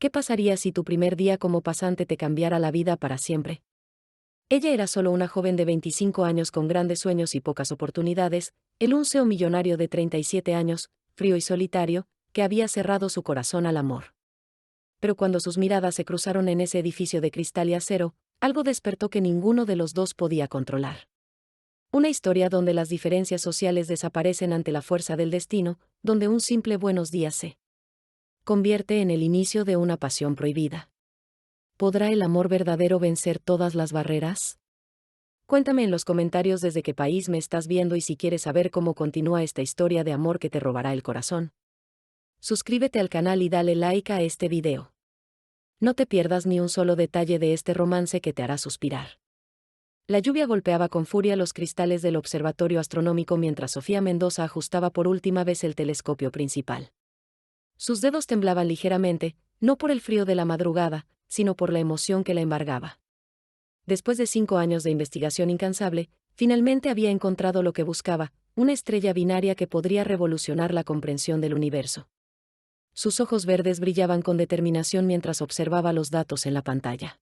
¿Qué pasaría si tu primer día como pasante te cambiara la vida para siempre? Ella era solo una joven de 25 años con grandes sueños y pocas oportunidades, el un CEO millonario de 37 años, frío y solitario, que había cerrado su corazón al amor. Pero cuando sus miradas se cruzaron en ese edificio de cristal y acero, algo despertó que ninguno de los dos podía controlar. Una historia donde las diferencias sociales desaparecen ante la fuerza del destino, donde un simple buenos días se convierte en el inicio de una pasión prohibida. ¿Podrá el amor verdadero vencer todas las barreras? Cuéntame en los comentarios desde qué país me estás viendo y si quieres saber cómo continúa esta historia de amor que te robará el corazón. Suscríbete al canal y dale like a este video. No te pierdas ni un solo detalle de este romance que te hará suspirar. La lluvia golpeaba con furia los cristales del observatorio astronómico mientras Sofía Mendoza ajustaba por última vez el telescopio principal. Sus dedos temblaban ligeramente, no por el frío de la madrugada, sino por la emoción que la embargaba. Después de 5 años de investigación incansable, finalmente había encontrado lo que buscaba, una estrella binaria que podría revolucionar la comprensión del universo. Sus ojos verdes brillaban con determinación mientras observaba los datos en la pantalla.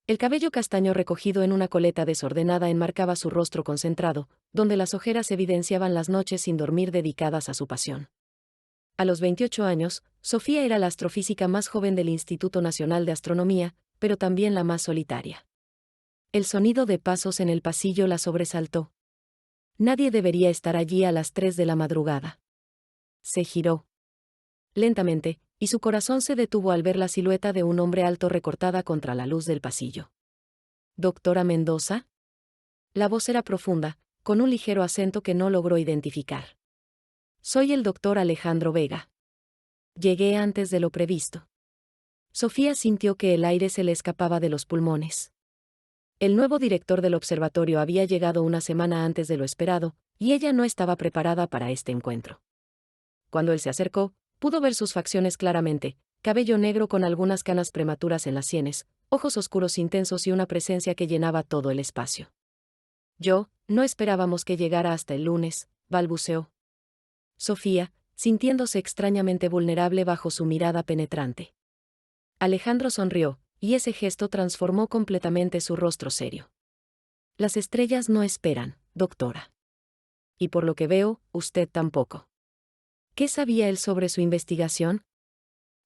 El cabello castaño recogido en una coleta desordenada enmarcaba su rostro concentrado, donde las ojeras evidenciaban las noches sin dormir dedicadas a su pasión. A los 28 años, Sofía era la astrofísica más joven del Instituto Nacional de Astronomía, pero también la más solitaria. El sonido de pasos en el pasillo la sobresaltó. Nadie debería estar allí a las 3 de la madrugada. Se giró lentamente, y su corazón se detuvo al ver la silueta de un hombre alto recortada contra la luz del pasillo. ¿Doctora Mendoza? La voz era profunda, con un ligero acento que no logró identificar. Soy el doctor Alejandro Vega. Llegué antes de lo previsto. Sofía sintió que el aire se le escapaba de los pulmones. El nuevo director del observatorio había llegado una semana antes de lo esperado, y ella no estaba preparada para este encuentro. Cuando él se acercó, pudo ver sus facciones claramente: cabello negro con algunas canas prematuras en las sienes, ojos oscuros intensos y una presencia que llenaba todo el espacio. No esperábamos que llegara hasta el lunes, balbuceó Sofía, sintiéndose extrañamente vulnerable bajo su mirada penetrante. Alejandro sonrió, y ese gesto transformó completamente su rostro serio. Las estrellas no esperan, doctora. Y por lo que veo, usted tampoco. ¿Qué sabía él sobre su investigación?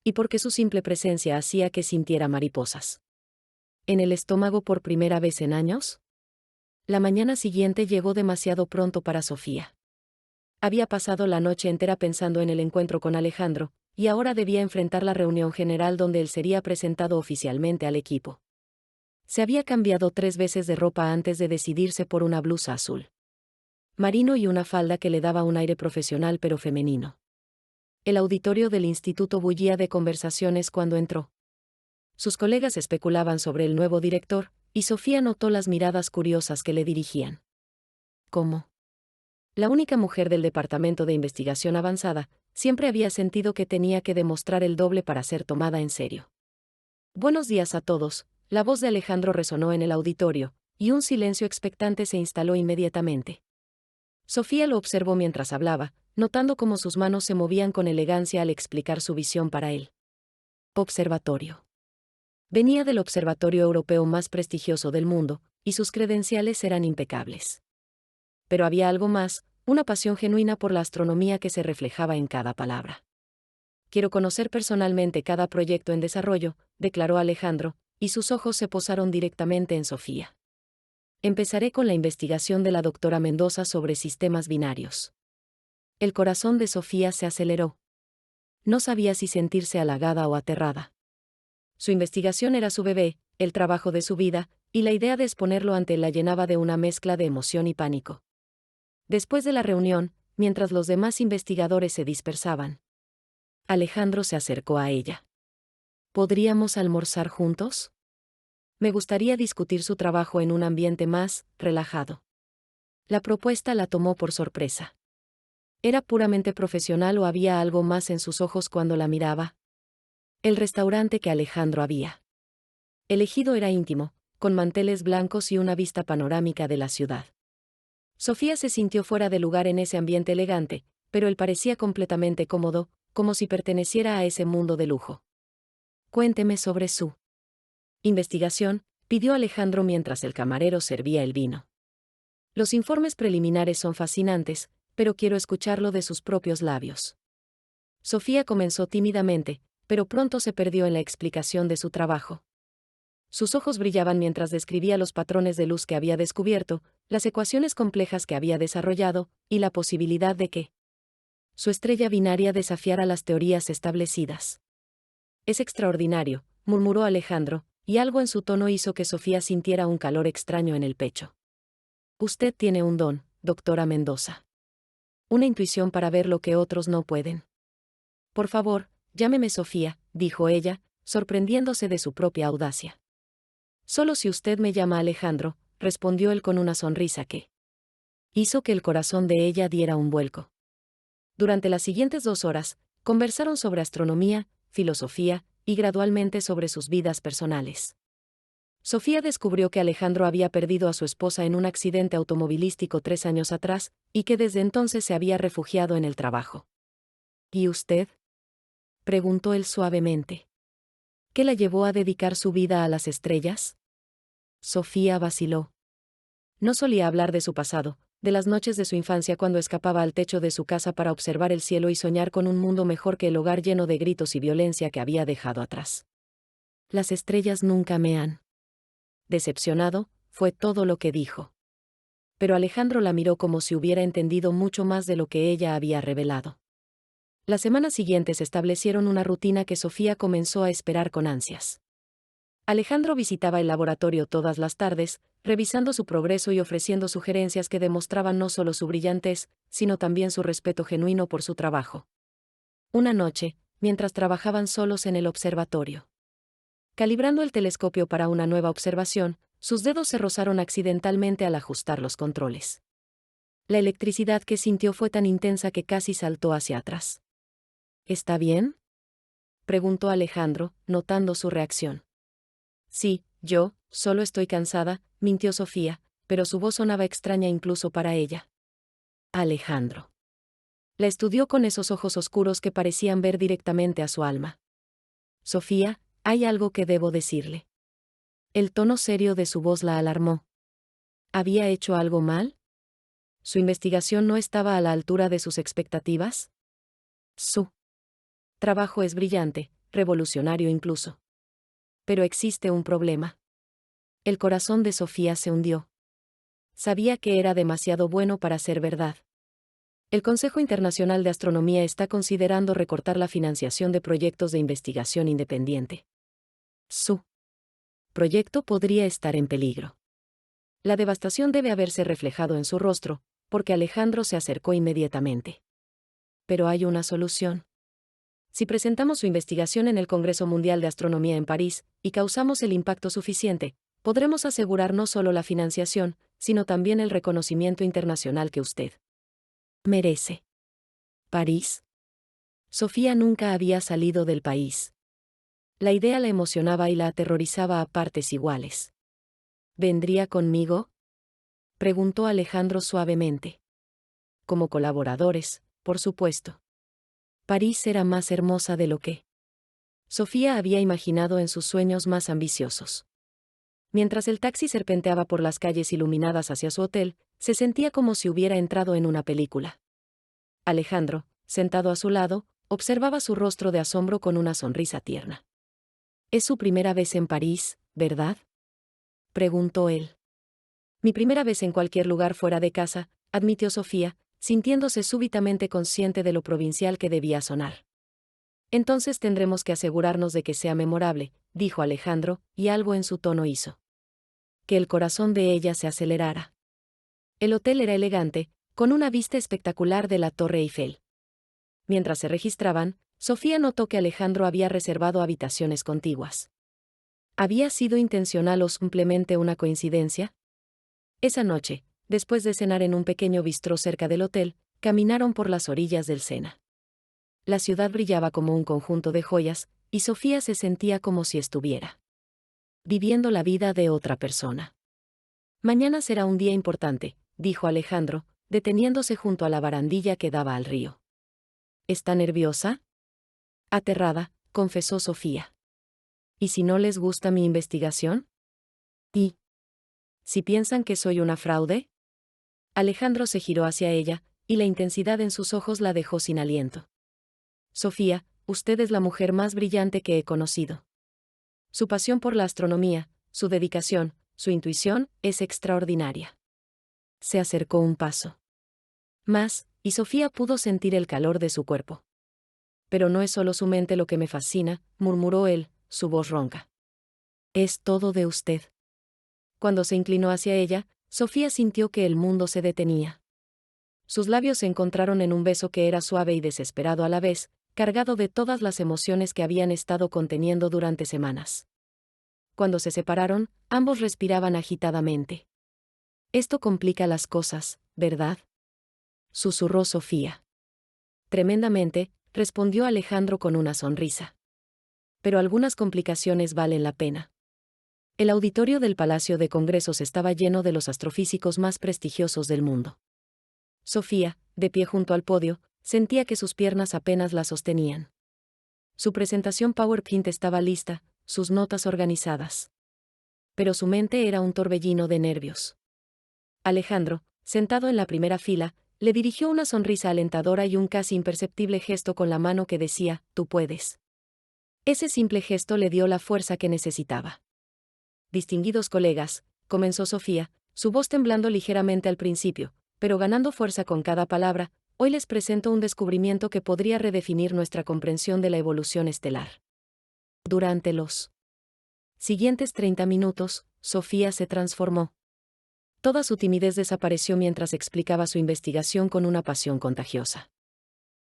¿Y por qué su simple presencia hacía que sintiera mariposas en el estómago por primera vez en años? La mañana siguiente llegó demasiado pronto para Sofía. Había pasado la noche entera pensando en el encuentro con Alejandro, y ahora debía enfrentar la reunión general donde él sería presentado oficialmente al equipo. Se había cambiado 3 veces de ropa antes de decidirse por una blusa azul marino y una falda que le daba un aire profesional pero femenino. El auditorio del instituto bullía de conversaciones cuando entró. Sus colegas especulaban sobre el nuevo director, y Sofía notó las miradas curiosas que le dirigían. ¿Cómo? La única mujer del Departamento de Investigación Avanzada, siempre había sentido que tenía que demostrar el doble para ser tomada en serio. Buenos días a todos, la voz de Alejandro resonó en el auditorio, y un silencio expectante se instaló inmediatamente. Sofía lo observó mientras hablaba, notando cómo sus manos se movían con elegancia al explicar su visión para él. Observatorio. Venía del observatorio europeo más prestigioso del mundo, y sus credenciales eran impecables. Pero había algo más, una pasión genuina por la astronomía que se reflejaba en cada palabra. Quiero conocer personalmente cada proyecto en desarrollo, declaró Alejandro, y sus ojos se posaron directamente en Sofía. Empezaré con la investigación de la doctora Mendoza sobre sistemas binarios. El corazón de Sofía se aceleró. No sabía si sentirse halagada o aterrada. Su investigación era su bebé, el trabajo de su vida, y la idea de exponerlo ante él la llenaba de una mezcla de emoción y pánico. Después de la reunión, mientras los demás investigadores se dispersaban, Alejandro se acercó a ella. ¿Podríamos almorzar juntos? Me gustaría discutir su trabajo en un ambiente más relajado. La propuesta la tomó por sorpresa. ¿Era puramente profesional o había algo más en sus ojos cuando la miraba? El restaurante que Alejandro había elegido era íntimo, con manteles blancos y una vista panorámica de la ciudad. Sofía se sintió fuera de lugar en ese ambiente elegante, pero él parecía completamente cómodo, como si perteneciera a ese mundo de lujo. Cuénteme sobre su investigación, pidió Alejandro mientras el camarero servía el vino. Los informes preliminares son fascinantes, pero quiero escucharlo de sus propios labios. Sofía comenzó tímidamente, pero pronto se perdió en la explicación de su trabajo. Sus ojos brillaban mientras describía los patrones de luz que había descubierto, las ecuaciones complejas que había desarrollado, y la posibilidad de que su estrella binaria desafiara las teorías establecidas. Es extraordinario, murmuró Alejandro, y algo en su tono hizo que Sofía sintiera un calor extraño en el pecho. Usted tiene un don, doctora Mendoza. Una intuición para ver lo que otros no pueden. Por favor, llámeme Sofía, dijo ella, sorprendiéndose de su propia audacia. Solo si usted me llama Alejandro, respondió él con una sonrisa que hizo que el corazón de ella diera un vuelco. Durante las siguientes 2 horas, conversaron sobre astronomía, filosofía, y gradualmente sobre sus vidas personales. Sofía descubrió que Alejandro había perdido a su esposa en un accidente automovilístico 3 años atrás, y que desde entonces se había refugiado en el trabajo. ¿Y usted? Preguntó él suavemente. ¿Qué la llevó a dedicar su vida a las estrellas? Sofía vaciló. No solía hablar de su pasado, de las noches de su infancia cuando escapaba al techo de su casa para observar el cielo y soñar con un mundo mejor que el hogar lleno de gritos y violencia que había dejado atrás. Las estrellas nunca me han decepcionado, fue todo lo que dijo. Pero Alejandro la miró como si hubiera entendido mucho más de lo que ella había revelado. Las semanas siguientes establecieron una rutina que Sofía comenzó a esperar con ansias. Alejandro visitaba el laboratorio todas las tardes, revisando su progreso y ofreciendo sugerencias que demostraban no solo su brillantez, sino también su respeto genuino por su trabajo. Una noche, mientras trabajaban solos en el observatorio, calibrando el telescopio para una nueva observación, sus dedos se rozaron accidentalmente al ajustar los controles. La electricidad que sintió fue tan intensa que casi saltó hacia atrás. ¿Está bien?, preguntó Alejandro, notando su reacción. Sí, yo, solo estoy cansada, mintió Sofía, pero su voz sonaba extraña incluso para ella. Alejandro. La estudió con esos ojos oscuros que parecían ver directamente a su alma. Sofía, hay algo que debo decirle. El tono serio de su voz la alarmó. ¿Había hecho algo mal? ¿Su investigación no estaba a la altura de sus expectativas? Su trabajo es brillante, revolucionario incluso. Pero existe un problema. El corazón de Sofía se hundió. Sabía que era demasiado bueno para ser verdad. El Consejo Internacional de Astronomía está considerando recortar la financiación de proyectos de investigación independiente. Su proyecto podría estar en peligro. La devastación debe haberse reflejado en su rostro, porque Alejandro se acercó inmediatamente. Pero hay una solución. Si presentamos su investigación en el Congreso Mundial de Astronomía en París, y causamos el impacto suficiente, podremos asegurar no solo la financiación, sino también el reconocimiento internacional que usted merece. ¿París? Sofía nunca había salido del país. La idea la emocionaba y la aterrorizaba a partes iguales. ¿Vendría conmigo?, preguntó Alejandro suavemente. Como colaboradores, por supuesto. París era más hermosa de lo que Sofía había imaginado en sus sueños más ambiciosos. Mientras el taxi serpenteaba por las calles iluminadas hacia su hotel, se sentía como si hubiera entrado en una película. Alejandro, sentado a su lado, observaba su rostro de asombro con una sonrisa tierna. «Es su primera vez en París, ¿verdad?», preguntó él. «Mi primera vez en cualquier lugar fuera de casa», admitió Sofía, sintiéndose súbitamente consciente de lo provincial que debía sonar. «Entonces tendremos que asegurarnos de que sea memorable», dijo Alejandro, y algo en su tono hizo que el corazón de ella se acelerara. El hotel era elegante, con una vista espectacular de la Torre Eiffel. Mientras se registraban, Sofía notó que Alejandro había reservado habitaciones contiguas. ¿Había sido intencional o simplemente una coincidencia? Esa noche, después de cenar en un pequeño bistró cerca del hotel, caminaron por las orillas del Sena. La ciudad brillaba como un conjunto de joyas, y Sofía se sentía como si estuviera viviendo la vida de otra persona. «Mañana será un día importante», dijo Alejandro, deteniéndose junto a la barandilla que daba al río. «¿Está nerviosa?», aterrada, confesó Sofía. ¿Y si no les gusta mi investigación? ¿Y si piensan que soy una fraude? Alejandro se giró hacia ella, y la intensidad en sus ojos la dejó sin aliento. Sofía, usted es la mujer más brillante que he conocido. Su pasión por la astronomía, su dedicación, su intuición, es extraordinaria. Se acercó un paso más, y Sofía pudo sentir el calor de su cuerpo. Pero no es solo su mente lo que me fascina, murmuró él, su voz ronca. Es todo de usted. Cuando se inclinó hacia ella, Sofía sintió que el mundo se detenía. Sus labios se encontraron en un beso que era suave y desesperado a la vez, cargado de todas las emociones que habían estado conteniendo durante semanas. Cuando se separaron, ambos respiraban agitadamente. Esto complica las cosas, ¿verdad? Susurró Sofía. Tremendamente, respondió Alejandro con una sonrisa. Pero algunas complicaciones valen la pena. El auditorio del Palacio de Congresos estaba lleno de los astrofísicos más prestigiosos del mundo. Sofía, de pie junto al podio, sentía que sus piernas apenas la sostenían. Su presentación PowerPoint estaba lista, sus notas organizadas. Pero su mente era un torbellino de nervios. Alejandro, sentado en la primera fila, le dirigió una sonrisa alentadora y un casi imperceptible gesto con la mano que decía, tú puedes. Ese simple gesto le dio la fuerza que necesitaba. Distinguidos colegas, comenzó Sofía, su voz temblando ligeramente al principio, pero ganando fuerza con cada palabra, hoy les presento un descubrimiento que podría redefinir nuestra comprensión de la evolución estelar. Durante los siguientes 30 minutos, Sofía se transformó. Toda su timidez desapareció mientras explicaba su investigación con una pasión contagiosa.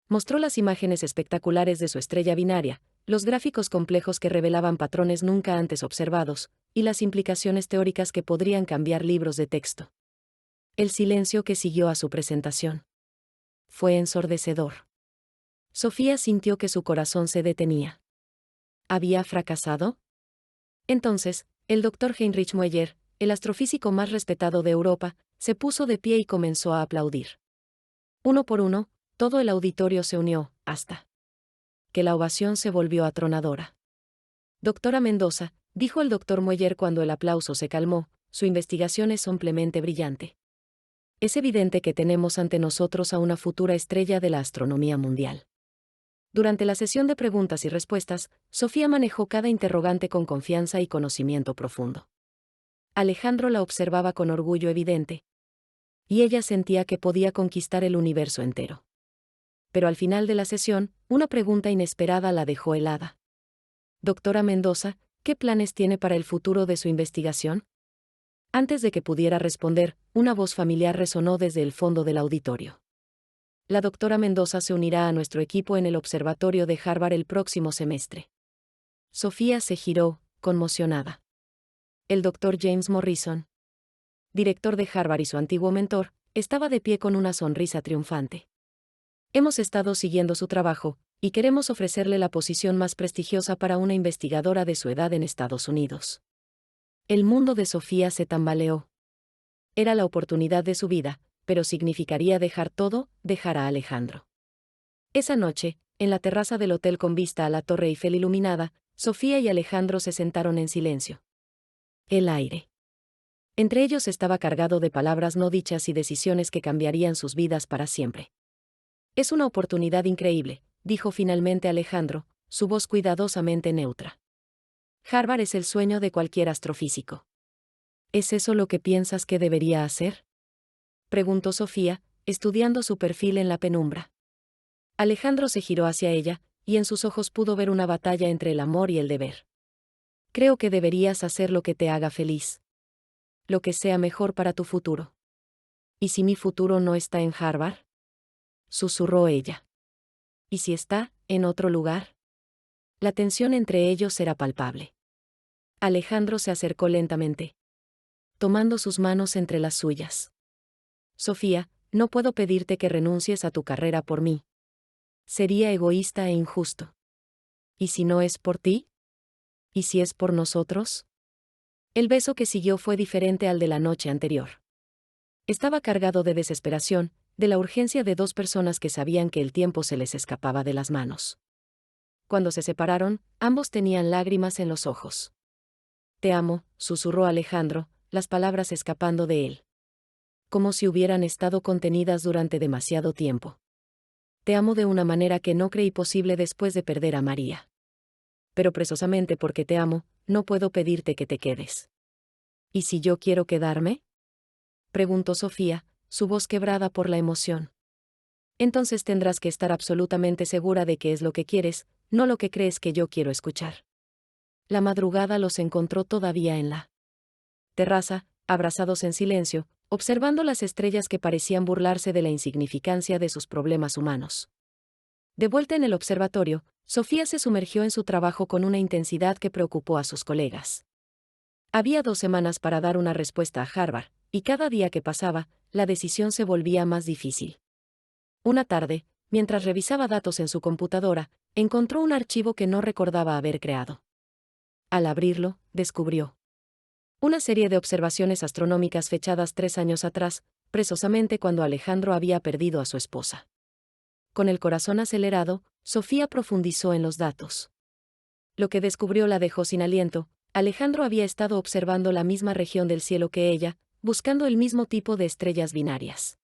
Mostró las imágenes espectaculares de su estrella binaria, los gráficos complejos que revelaban patrones nunca antes observados, y las implicaciones teóricas que podrían cambiar libros de texto. El silencio que siguió a su presentación fue ensordecedor. Sofía sintió que su corazón se detenía. ¿Había fracasado? Entonces, el doctor Heinrich Mueller, el astrofísico más respetado de Europa, se puso de pie y comenzó a aplaudir. Uno por uno, todo el auditorio se unió, hasta que la ovación se volvió atronadora. Doctora Mendoza, dijo el doctor Mueller cuando el aplauso se calmó, su investigación es simplemente brillante. Es evidente que tenemos ante nosotros a una futura estrella de la astronomía mundial. Durante la sesión de preguntas y respuestas, Sofía manejó cada interrogante con confianza y conocimiento profundo. Alejandro la observaba con orgullo evidente. Y ella sentía que podía conquistar el universo entero. Pero al final de la sesión, una pregunta inesperada la dejó helada. Doctora Mendoza, ¿qué planes tiene para el futuro de su investigación? Antes de que pudiera responder, una voz familiar resonó desde el fondo del auditorio. La doctora Mendoza se unirá a nuestro equipo en el observatorio de Harvard el próximo semestre. Sofía se giró, conmocionada. El doctor James Morrison, director de Harvard y su antiguo mentor, estaba de pie con una sonrisa triunfante. Hemos estado siguiendo su trabajo, y queremos ofrecerle la posición más prestigiosa para una investigadora de su edad en Estados Unidos. El mundo de Sofía se tambaleó. Era la oportunidad de su vida, pero significaría dejar todo, dejar a Alejandro. Esa noche, en la terraza del hotel con vista a la Torre Eiffel iluminada, Sofía y Alejandro se sentaron en silencio. El aire entre ellos estaba cargado de palabras no dichas y decisiones que cambiarían sus vidas para siempre. Es una oportunidad increíble, dijo finalmente Alejandro, su voz cuidadosamente neutra. Harvard es el sueño de cualquier astrofísico. ¿Es eso lo que piensas que debería hacer? Preguntó Sofía, estudiando su perfil en la penumbra. Alejandro se giró hacia ella, y en sus ojos pudo ver una batalla entre el amor y el deber. Creo que deberías hacer lo que te haga feliz. Lo que sea mejor para tu futuro. ¿Y si mi futuro no está en Harvard? Susurró ella. ¿Y si está en otro lugar? La tensión entre ellos era palpable. Alejandro se acercó lentamente, tomando sus manos entre las suyas. Sofía, no puedo pedirte que renuncies a tu carrera por mí. Sería egoísta e injusto. ¿Y si no es por ti? ¿Y si es por nosotros? El beso que siguió fue diferente al de la noche anterior. Estaba cargado de desesperación, de la urgencia de dos personas que sabían que el tiempo se les escapaba de las manos. Cuando se separaron, ambos tenían lágrimas en los ojos. Te amo, susurró Alejandro, las palabras escapando de él. Como si hubieran estado contenidas durante demasiado tiempo. Te amo de una manera que no creí posible después de perder a María. Pero precisamente porque te amo, no puedo pedirte que te quedes. ¿Y si yo quiero quedarme?, preguntó Sofía, su voz quebrada por la emoción. Entonces tendrás que estar absolutamente segura de que es lo que quieres, no lo que crees que yo quiero escuchar. La madrugada los encontró todavía en la terraza, abrazados en silencio, observando las estrellas que parecían burlarse de la insignificancia de sus problemas humanos. De vuelta en el observatorio, Sofía se sumergió en su trabajo con una intensidad que preocupó a sus colegas. Había 2 semanas para dar una respuesta a Harvard, y cada día que pasaba, la decisión se volvía más difícil. Una tarde, mientras revisaba datos en su computadora, encontró un archivo que no recordaba haber creado. Al abrirlo, descubrió una serie de observaciones astronómicas fechadas 3 años atrás, precisamente cuando Alejandro había perdido a su esposa. Con el corazón acelerado, Sofía profundizó en los datos. Lo que descubrió la dejó sin aliento. Alejandro había estado observando la misma región del cielo que ella, buscando el mismo tipo de estrellas binarias.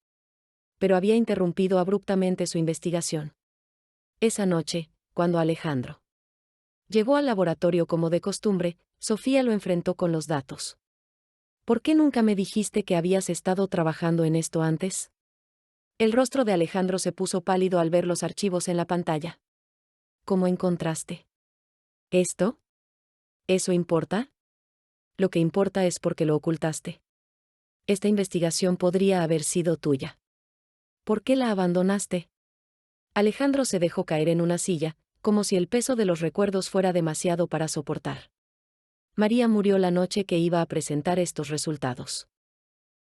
Pero había interrumpido abruptamente su investigación. Esa noche, cuando Alejandro llegó al laboratorio como de costumbre, Sofía lo enfrentó con los datos. ¿Por qué nunca me dijiste que habías estado trabajando en esto antes? El rostro de Alejandro se puso pálido al ver los archivos en la pantalla. ¿Cómo encontraste esto? ¿Eso importa? Lo que importa es por qué lo ocultaste. Esta investigación podría haber sido tuya. ¿Por qué la abandonaste? Alejandro se dejó caer en una silla, como si el peso de los recuerdos fuera demasiado para soportar. María murió la noche que iba a presentar estos resultados.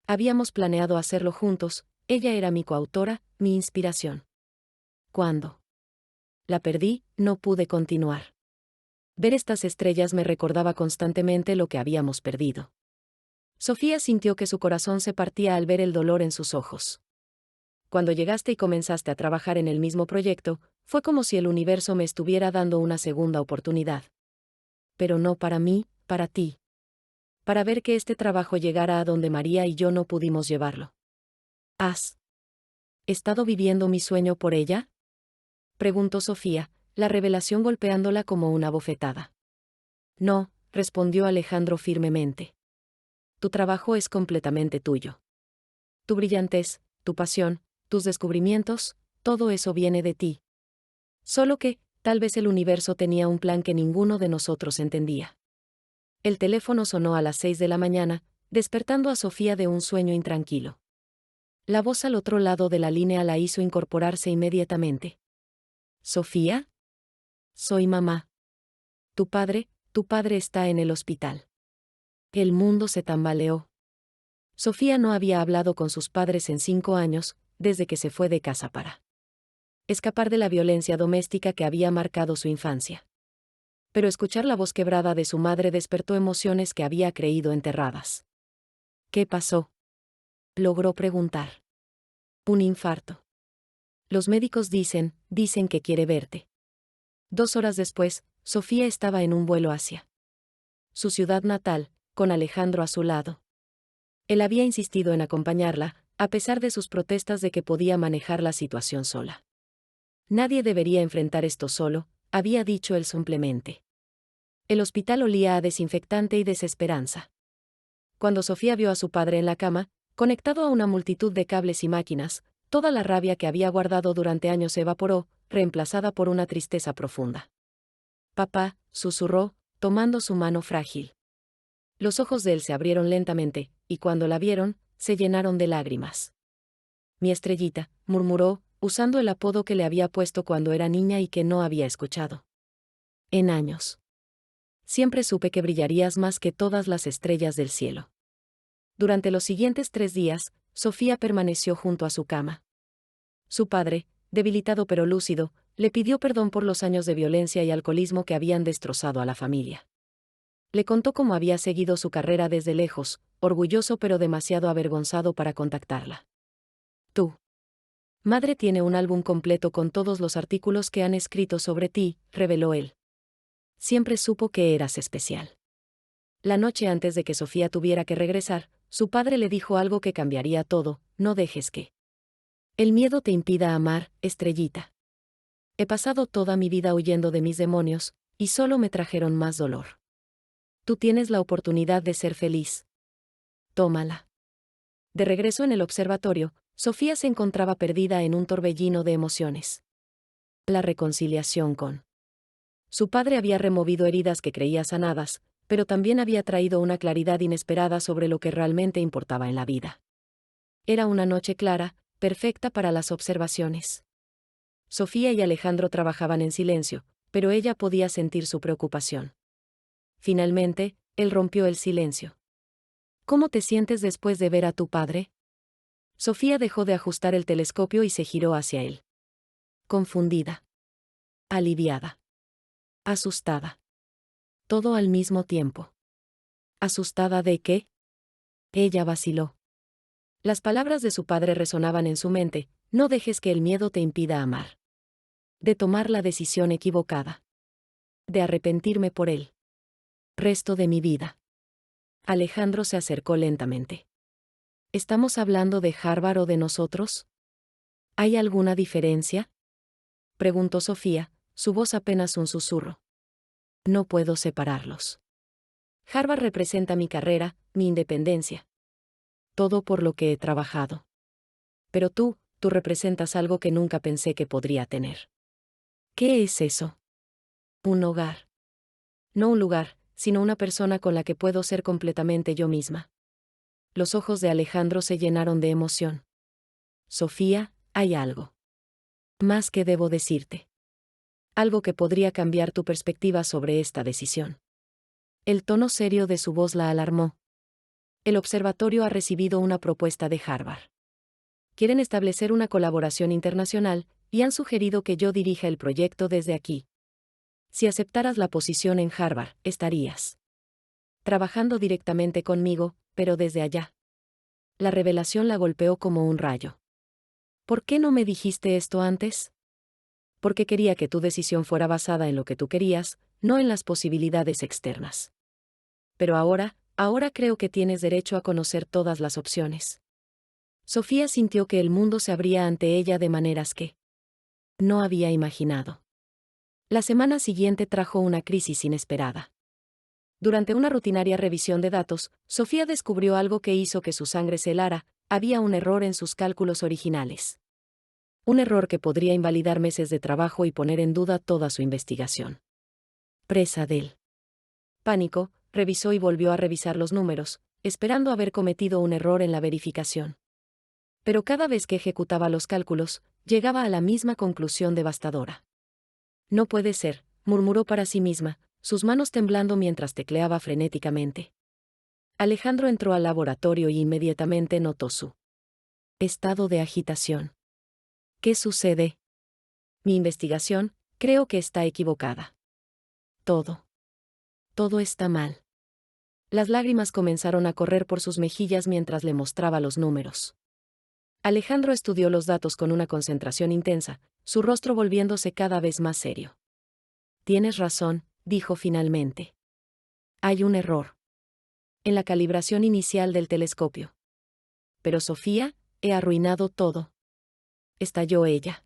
Habíamos planeado hacerlo juntos, ella era mi coautora, mi inspiración. Cuando la perdí, no pude continuar. Ver estas estrellas me recordaba constantemente lo que habíamos perdido. Sofía sintió que su corazón se partía al ver el dolor en sus ojos. Cuando llegaste y comenzaste a trabajar en el mismo proyecto, fue como si el universo me estuviera dando una segunda oportunidad. Pero no para mí, para ti. Para ver que este trabajo llegara a donde María y yo no pudimos llevarlo. ¿Has estado viviendo mi sueño por ella?, preguntó Sofía, la revelación golpeándola como una bofetada. No, respondió Alejandro firmemente. Tu trabajo es completamente tuyo. Tu brillantez, tu pasión, tus descubrimientos, todo eso viene de ti. Solo que, tal vez el universo tenía un plan que ninguno de nosotros entendía. El teléfono sonó a las 6 de la mañana, despertando a Sofía de un sueño intranquilo. La voz al otro lado de la línea la hizo incorporarse inmediatamente. ¿Sofía? Soy mamá. Tu padre está en el hospital. El mundo se tambaleó. Sofía no había hablado con sus padres en 5 años, desde que se fue de casa para escapar de la violencia doméstica que había marcado su infancia. Pero escuchar la voz quebrada de su madre despertó emociones que había creído enterradas. ¿Qué pasó?, logró preguntar. Un infarto. Los médicos dicen que quiere verte. 2 horas después, Sofía estaba en un vuelo hacia su ciudad natal, con Alejandro a su lado. Él había insistido en acompañarla, a pesar de sus protestas de que podía manejar la situación sola. Nadie debería enfrentar esto solo, había dicho él simplemente. El hospital olía a desinfectante y desesperanza. Cuando Sofía vio a su padre en la cama, conectado a una multitud de cables y máquinas, toda la rabia que había guardado durante años se evaporó, reemplazada por una tristeza profunda. Papá, susurró, tomando su mano frágil. Los ojos de él se abrieron lentamente, y cuando la vieron, se llenaron de lágrimas. Mi estrellita, murmuró, usando el apodo que le había puesto cuando era niña y que no había escuchado en años. Siempre supe que brillarías más que todas las estrellas del cielo. Durante los siguientes 3 días, Sofía permaneció junto a su cama. Su padre, debilitado pero lúcido, le pidió perdón por los años de violencia y alcoholismo que habían destrozado a la familia. Le contó cómo había seguido su carrera desde lejos, orgulloso pero demasiado avergonzado para contactarla. Tú Madre tiene un álbum completo con todos los artículos que han escrito sobre ti, reveló él. Siempre supo que eras especial. La noche antes de que Sofía tuviera que regresar, su padre le dijo algo que cambiaría todo: no dejes que el miedo te impida amar, estrellita. He pasado toda mi vida huyendo de mis demonios, y solo me trajeron más dolor. Tú tienes la oportunidad de ser feliz. Tómala. De regreso en el observatorio, Sofía se encontraba perdida en un torbellino de emociones. La reconciliación con su padre había removido heridas que creía sanadas, pero también había traído una claridad inesperada sobre lo que realmente importaba en la vida. Era una noche clara, perfecta para las observaciones. Sofía y Alejandro trabajaban en silencio, pero ella podía sentir su preocupación. Finalmente, él rompió el silencio. ¿Cómo te sientes después de ver a tu padre? Sofía dejó de ajustar el telescopio y se giró hacia él. Confundida. Aliviada. Asustada. Todo al mismo tiempo. ¿Asustada de qué? Ella vaciló. Las palabras de su padre resonaban en su mente: no dejes que el miedo te impida amar. De tomar la decisión equivocada. De arrepentirme por él. Resto de mi vida. Alejandro se acercó lentamente. ¿Estamos hablando de Harvard o de nosotros? ¿Hay alguna diferencia? Preguntó Sofía, su voz apenas un susurro. No puedo separarlos. Harvard representa mi carrera, mi independencia. Todo por lo que he trabajado. Pero tú representas algo que nunca pensé que podría tener. ¿Qué es eso? Un hogar. No un lugar, sino una persona con la que puedo ser completamente yo misma. Los ojos de Alejandro se llenaron de emoción. Sofía, hay algo más que debo decirte. Algo que podría cambiar tu perspectiva sobre esta decisión. El tono serio de su voz la alarmó. El observatorio ha recibido una propuesta de Harvard. Quieren establecer una colaboración internacional, y han sugerido que yo dirija el proyecto desde aquí. Si aceptaras la posición en Harvard, estarías trabajando directamente conmigo, pero desde allá. La revelación la golpeó como un rayo. ¿Por qué no me dijiste esto antes? Porque quería que tu decisión fuera basada en lo que tú querías, no en las posibilidades externas. Pero ahora creo que tienes derecho a conocer todas las opciones. Sofía sintió que el mundo se abría ante ella de maneras que no había imaginado. La semana siguiente trajo una crisis inesperada. Durante una rutinaria revisión de datos, Sofía descubrió algo que hizo que su sangre se helara: había un error en sus cálculos originales. Un error que podría invalidar meses de trabajo y poner en duda toda su investigación. Presa del pánico, revisó y volvió a revisar los números, esperando haber cometido un error en la verificación. Pero cada vez que ejecutaba los cálculos, llegaba a la misma conclusión devastadora. No puede ser, murmuró para sí misma, sus manos temblando mientras tecleaba frenéticamente. Alejandro entró al laboratorio y inmediatamente notó su estado de agitación. ¿Qué sucede? Mi investigación, creo que está equivocada. Todo está mal. Las lágrimas comenzaron a correr por sus mejillas mientras le mostraba los números. Alejandro estudió los datos con una concentración intensa, su rostro volviéndose cada vez más serio. Tienes razón, dijo finalmente. Hay un error en la calibración inicial del telescopio. Pero Sofía, he arruinado todo. Estalló ella.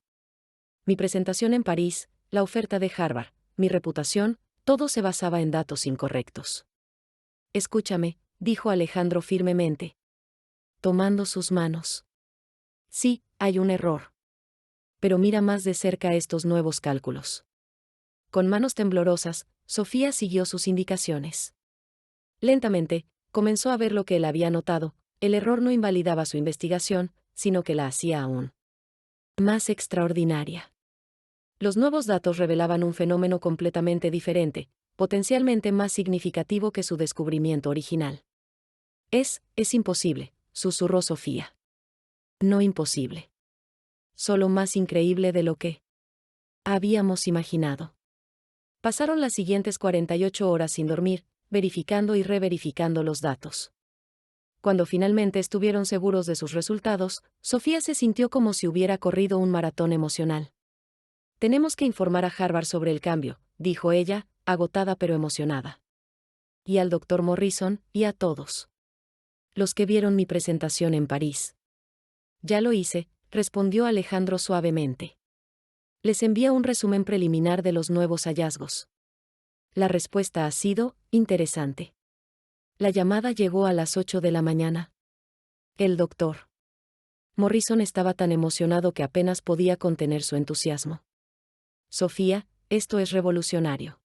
Mi presentación en París, la oferta de Harvard, mi reputación, todo se basaba en datos incorrectos. Escúchame, dijo Alejandro firmemente, tomando sus manos. Sí, hay un error. Pero mira más de cerca estos nuevos cálculos. Con manos temblorosas, Sofía siguió sus indicaciones. Lentamente, comenzó a ver lo que él había notado: el error no invalidaba su investigación, sino que la hacía aún más extraordinaria. Los nuevos datos revelaban un fenómeno completamente diferente, potencialmente más significativo que su descubrimiento original. Es imposible, susurró Sofía. No imposible. Solo más increíble de lo que habíamos imaginado. Pasaron las siguientes 48 horas sin dormir, verificando y reverificando los datos. Cuando finalmente estuvieron seguros de sus resultados, Sofía se sintió como si hubiera corrido un maratón emocional. Tenemos que informar a Harvard sobre el cambio, dijo ella, agotada pero emocionada. Y al doctor Morrison, y a todos los que vieron mi presentación en París. Ya lo hice, respondió Alejandro suavemente. Les envía un resumen preliminar de los nuevos hallazgos. La respuesta ha sido interesante. La llamada llegó a las 8 de la mañana. El doctor Morrison estaba tan emocionado que apenas podía contener su entusiasmo. Sofía, esto es revolucionario.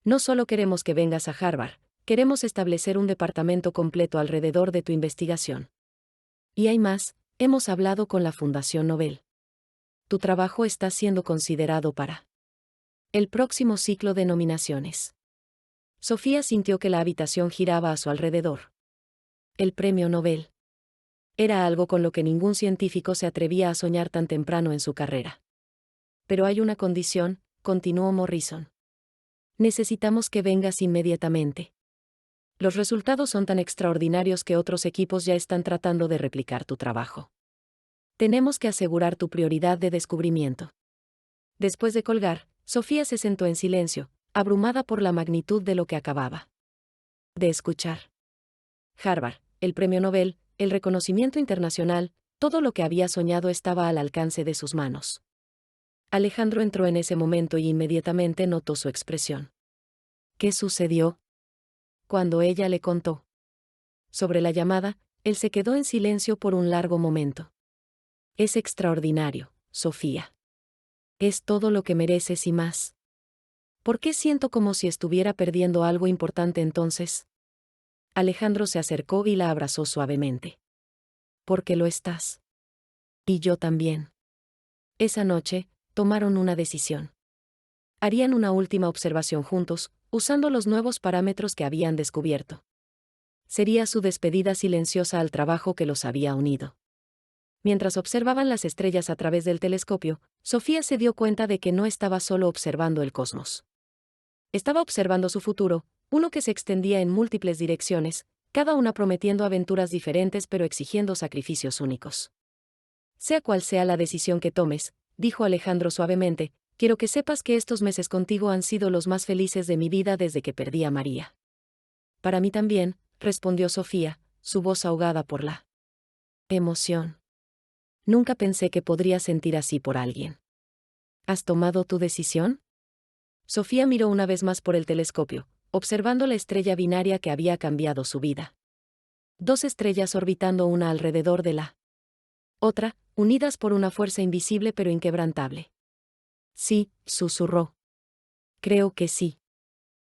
No solo queremos que vengas a Harvard, queremos establecer un departamento completo alrededor de tu investigación. Y hay más, hemos hablado con la Fundación Nobel. Tu trabajo está siendo considerado para el próximo ciclo de nominaciones. Sofía sintió que la habitación giraba a su alrededor. El premio Nobel. Era algo con lo que ningún científico se atrevía a soñar tan temprano en su carrera. Pero hay una condición, continuó Morrison. Necesitamos que vengas inmediatamente. Los resultados son tan extraordinarios que otros equipos ya están tratando de replicar tu trabajo. Tenemos que asegurar tu prioridad de descubrimiento. Después de colgar, Sofía se sentó en silencio, abrumada por la magnitud de lo que acababa de escuchar. Harvard, el premio Nobel, el reconocimiento internacional, todo lo que había soñado estaba al alcance de sus manos. Alejandro entró en ese momento y inmediatamente notó su expresión. ¿Qué sucedió? Cuando ella le contó sobre la llamada, él se quedó en silencio por un largo momento. Es extraordinario, Sofía. Es todo lo que mereces y más. ¿Por qué siento como si estuviera perdiendo algo importante entonces? Alejandro se acercó y la abrazó suavemente. Porque lo estás. Y yo también. Esa noche, tomaron una decisión. Harían una última observación juntos, usando los nuevos parámetros que habían descubierto. Sería su despedida silenciosa al trabajo que los había unido. Mientras observaban las estrellas a través del telescopio, Sofía se dio cuenta de que no estaba solo observando el cosmos. Estaba observando su futuro, uno que se extendía en múltiples direcciones, cada una prometiendo aventuras diferentes pero exigiendo sacrificios únicos. Sea cual sea la decisión que tomes, dijo Alejandro suavemente, quiero que sepas que estos meses contigo han sido los más felices de mi vida desde que perdí a María. Para mí también, respondió Sofía, su voz ahogada por la emoción. Nunca pensé que podría sentir así por alguien. ¿Has tomado tu decisión? Sofía miró una vez más por el telescopio, observando la estrella binaria que había cambiado su vida. Dos estrellas orbitando una alrededor de la otra, unidas por una fuerza invisible pero inquebrantable. Sí, susurró. Creo que sí.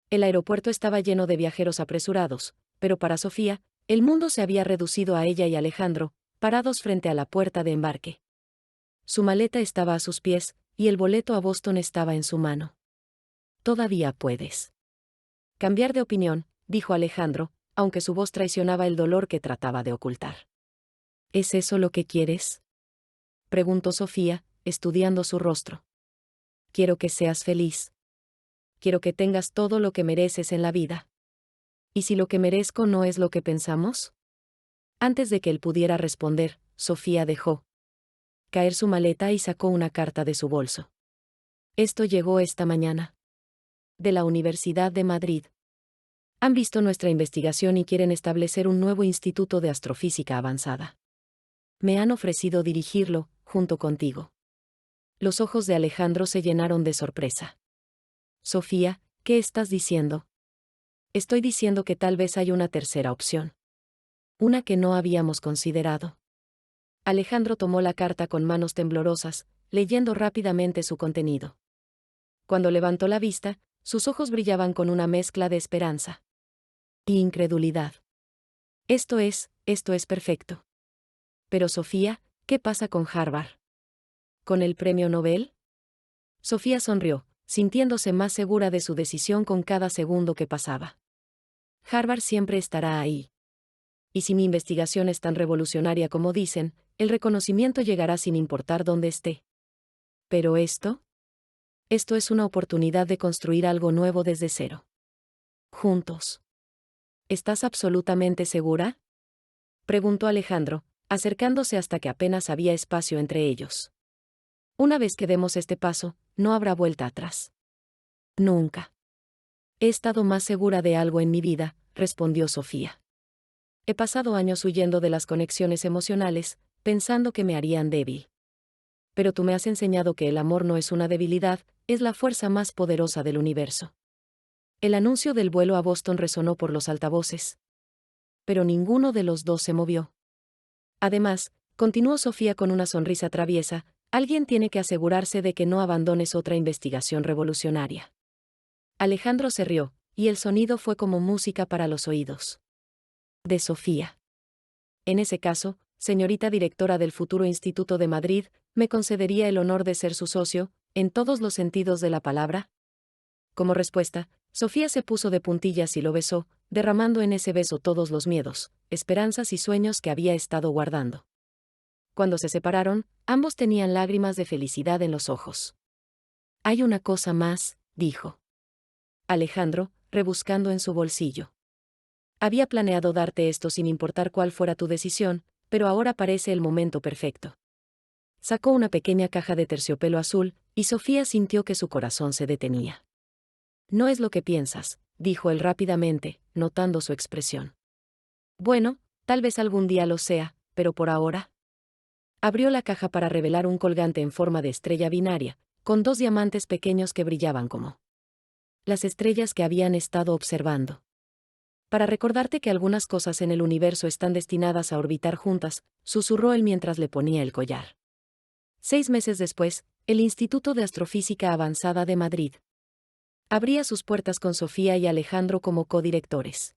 El aeropuerto estaba lleno de viajeros apresurados, pero para Sofía, el mundo se había reducido a ella y Alejandro, parados frente a la puerta de embarque. Su maleta estaba a sus pies, y el boleto a Boston estaba en su mano. Todavía puedes cambiar de opinión, dijo Alejandro, aunque su voz traicionaba el dolor que trataba de ocultar. ¿Es eso lo que quieres? Preguntó Sofía, estudiando su rostro. Quiero que seas feliz. Quiero que tengas todo lo que mereces en la vida. ¿Y si lo que merezco no es lo que pensamos? Antes de que él pudiera responder, Sofía dejó caer su maleta y sacó una carta de su bolso. Esto llegó esta mañana. De la Universidad de Madrid. Han visto nuestra investigación y quieren establecer un nuevo instituto de astrofísica avanzada. Me han ofrecido dirigirlo, junto contigo. Los ojos de Alejandro se llenaron de sorpresa. Sofía, ¿qué estás diciendo? Estoy diciendo que tal vez hay una tercera opción. Una que no habíamos considerado. Alejandro tomó la carta con manos temblorosas, leyendo rápidamente su contenido. Cuando levantó la vista, sus ojos brillaban con una mezcla de esperanza y incredulidad. Esto es perfecto. Pero Sofía, ¿qué pasa con Harvard? ¿Con el premio Nobel? Sofía sonrió, sintiéndose más segura de su decisión con cada segundo que pasaba. Harvard siempre estará ahí. Y si mi investigación es tan revolucionaria como dicen, el reconocimiento llegará sin importar dónde esté. Pero esto es una oportunidad de construir algo nuevo desde cero. Juntos. ¿Estás absolutamente segura? Preguntó Alejandro, acercándose hasta que apenas había espacio entre ellos. Una vez que demos este paso, no habrá vuelta atrás. Nunca. He estado más segura de algo en mi vida, respondió Sofía. He pasado años huyendo de las conexiones emocionales, pensando que me harían débil. Pero tú me has enseñado que el amor no es una debilidad, es la fuerza más poderosa del universo. El anuncio del vuelo a Boston resonó por los altavoces. Pero ninguno de los dos se movió. Además, continuó Sofía con una sonrisa traviesa, alguien tiene que asegurarse de que no abandones otra investigación revolucionaria. Alejandro se rió, y el sonido fue como música para los oídos de Sofía. En ese caso, señorita directora del futuro Instituto de Madrid, ¿me concedería el honor de ser su socio, en todos los sentidos de la palabra? Como respuesta, Sofía se puso de puntillas y lo besó, derramando en ese beso todos los miedos, esperanzas y sueños que había estado guardando. Cuando se separaron, ambos tenían lágrimas de felicidad en los ojos. Hay una cosa más, dijo Alejandro, rebuscando en su bolsillo. Había planeado darte esto sin importar cuál fuera tu decisión, pero ahora parece el momento perfecto. Sacó una pequeña caja de terciopelo azul, y Sofía sintió que su corazón se detenía. No es lo que piensas, dijo él rápidamente, notando su expresión. Bueno, tal vez algún día lo sea, pero por ahora. Abrió la caja para revelar un colgante en forma de estrella binaria, con 2 diamantes pequeños que brillaban como las estrellas que habían estado observando. Para recordarte que algunas cosas en el universo están destinadas a orbitar juntas, susurró él mientras le ponía el collar. 6 meses después, el Instituto de Astrofísica Avanzada de Madrid abría sus puertas con Sofía y Alejandro como codirectores.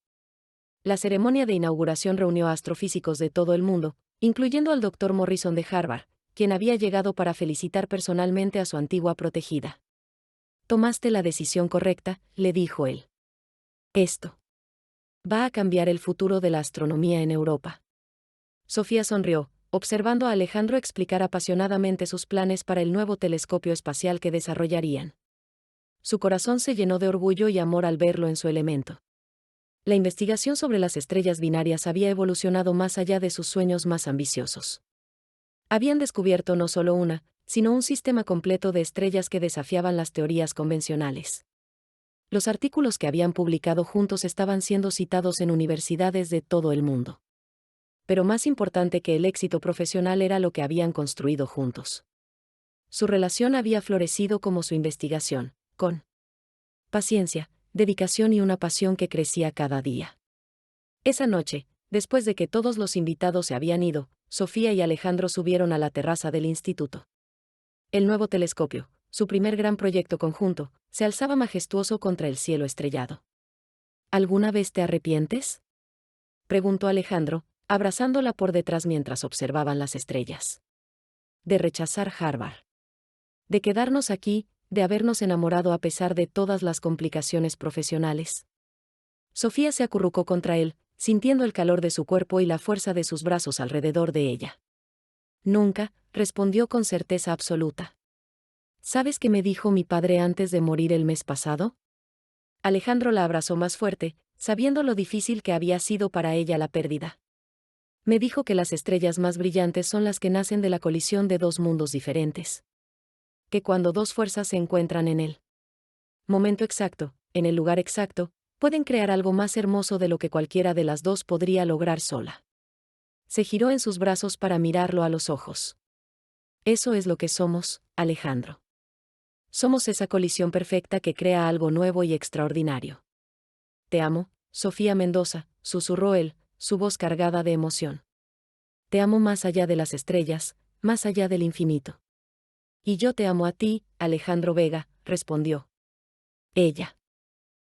La ceremonia de inauguración reunió a astrofísicos de todo el mundo, incluyendo al Dr. Morrison de Harvard, quien había llegado para felicitar personalmente a su antigua protegida. Tomaste la decisión correcta, le dijo él. Esto va a cambiar el futuro de la astronomía en Europa. Sofía sonrió, observando a Alejandro explicar apasionadamente sus planes para el nuevo telescopio espacial que desarrollarían. Su corazón se llenó de orgullo y amor al verlo en su elemento. La investigación sobre las estrellas binarias había evolucionado más allá de sus sueños más ambiciosos. Habían descubierto no solo una, sino un sistema completo de estrellas que desafiaban las teorías convencionales. Los artículos que habían publicado juntos estaban siendo citados en universidades de todo el mundo. Pero más importante que el éxito profesional era lo que habían construido juntos. Su relación había florecido como su investigación, con paciencia, dedicación y una pasión que crecía cada día. Esa noche, después de que todos los invitados se habían ido, Sofía y Alejandro subieron a la terraza del instituto. El nuevo telescopio, su primer gran proyecto conjunto, se alzaba majestuoso contra el cielo estrellado. ¿Alguna vez te arrepientes?, preguntó Alejandro, abrazándola por detrás mientras observaban las estrellas. De rechazar Harvard. De quedarnos aquí, de habernos enamorado a pesar de todas las complicaciones profesionales. Sofía se acurrucó contra él, sintiendo el calor de su cuerpo y la fuerza de sus brazos alrededor de ella. Nunca, respondió con certeza absoluta. ¿Sabes qué me dijo mi padre antes de morir el mes pasado? Alejandro la abrazó más fuerte, sabiendo lo difícil que había sido para ella la pérdida. Me dijo que las estrellas más brillantes son las que nacen de la colisión de 2 mundos diferentes. Que cuando 2 fuerzas se encuentran en el momento exacto, en el lugar exacto, pueden crear algo más hermoso de lo que cualquiera de las 2 podría lograr sola. Se giró en sus brazos para mirarlo a los ojos. Eso es lo que somos, Alejandro. Somos esa colisión perfecta que crea algo nuevo y extraordinario. Te amo, Sofía Mendoza, susurró él, su voz cargada de emoción. Te amo más allá de las estrellas, más allá del infinito. Y yo te amo a ti, Alejandro Vega, respondió ella.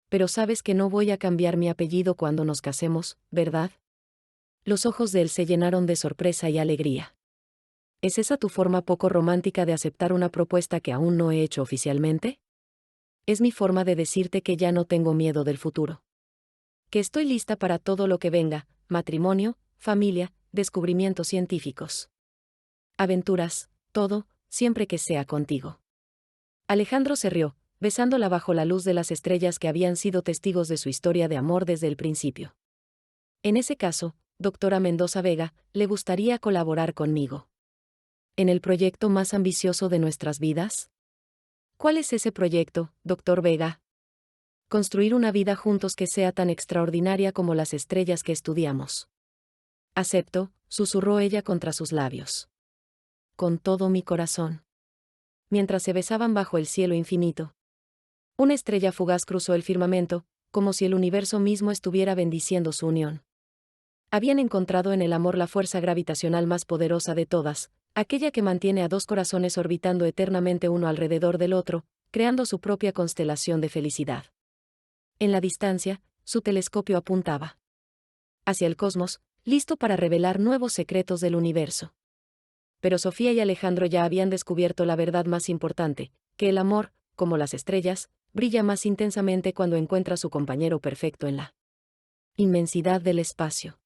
Pero sabes que no voy a cambiar mi apellido cuando nos casemos, ¿verdad? Los ojos de él se llenaron de sorpresa y alegría. ¿Es esa tu forma poco romántica de aceptar una propuesta que aún no he hecho oficialmente? Es mi forma de decirte que ya no tengo miedo del futuro. Que estoy lista para todo lo que venga, matrimonio, familia, descubrimientos científicos. Aventuras, todo, siempre que sea contigo. Alejandro se rió, besándola bajo la luz de las estrellas que habían sido testigos de su historia de amor desde el principio. En ese caso, doctora Mendoza Vega, le gustaría colaborar conmigo en el proyecto más ambicioso de nuestras vidas? ¿Cuál es ese proyecto, doctor Vega? Construir una vida juntos que sea tan extraordinaria como las estrellas que estudiamos. Acepto, susurró ella contra sus labios. Con todo mi corazón. Mientras se besaban bajo el cielo infinito, una estrella fugaz cruzó el firmamento, como si el universo mismo estuviera bendiciendo su unión. Habían encontrado en el amor la fuerza gravitacional más poderosa de todas, aquella que mantiene a dos corazones orbitando eternamente uno alrededor del otro, creando su propia constelación de felicidad. En la distancia, su telescopio apuntaba hacia el cosmos, listo para revelar nuevos secretos del universo. Pero Sofía y Alejandro ya habían descubierto la verdad más importante, que el amor, como las estrellas, brilla más intensamente cuando encuentra a su compañero perfecto en la inmensidad del espacio.